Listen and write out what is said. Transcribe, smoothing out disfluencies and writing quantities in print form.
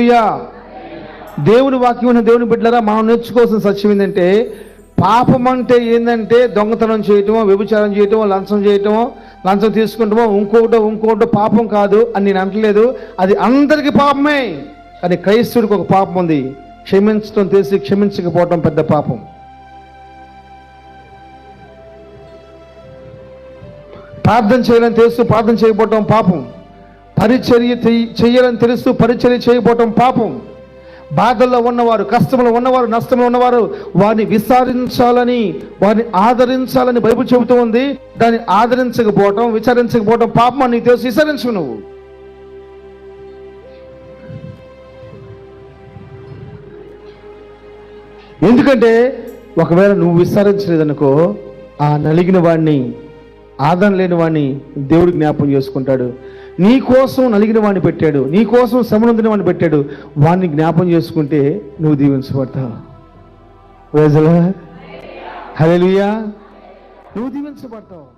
దేవుని వాక్యం దేవుని బిడ్డలారా, మనం నేర్చుకోవాల్సిన సత్యం ఏంటంటే, పాపం అంటే ఏంటంటే దొంగతనం చేయటమో, వ్యభిచారం చేయటమో, లంచం తీసుకుంటామో, ఇంకోటో పాపం కాదు అని నేను అంటలేదు. అది అందరికీ పాపమే. కానీ క్రైస్తవుడికి ఒక పాపం ఉంది, క్షమించడం తెలిసి క్షమించకపోవటం పెద్ద పాపం. ప్రార్థన చేయాలని తెలుస్తూ ప్రార్థన చేయకపోవటం పాపం. పరిచర్య చేయాలని తెలుస్తూ పరిచర్య చేయకపోవటం పాపం. బాధల్లో ఉన్నవారు, కష్టంలో ఉన్నవారు, నష్టంలో ఉన్నవారు వారిని విచారించాలని, వారిని ఆదరించాలని బైబిల్ చెబుతూ ఉంది. దాన్ని ఆదరించకపోవటం, విచారించకపోవటం పాపం అని నీకు తెలుసు. విచారించు నువ్వు. ఎందుకంటే ఒకవేళ నువ్వు విచారించలేదనుకో, ఆ నలిగిన వాడిని, ఆదరణ లేని వాడిని దేవుడు జ్ఞాపకం చేసుకుంటాడు. నీ కోసం నలిగిన వాడిని పెట్టాడు, నీ కోసం శ్రమనొందిన వాడిని పెట్టాడు. వాడిని జ్ఞాపకం చేసుకుంటే నువ్వు దీవించబడతావు. Praise the lord. హల్లెలూయా. నువ్వు దీవించబడతావు.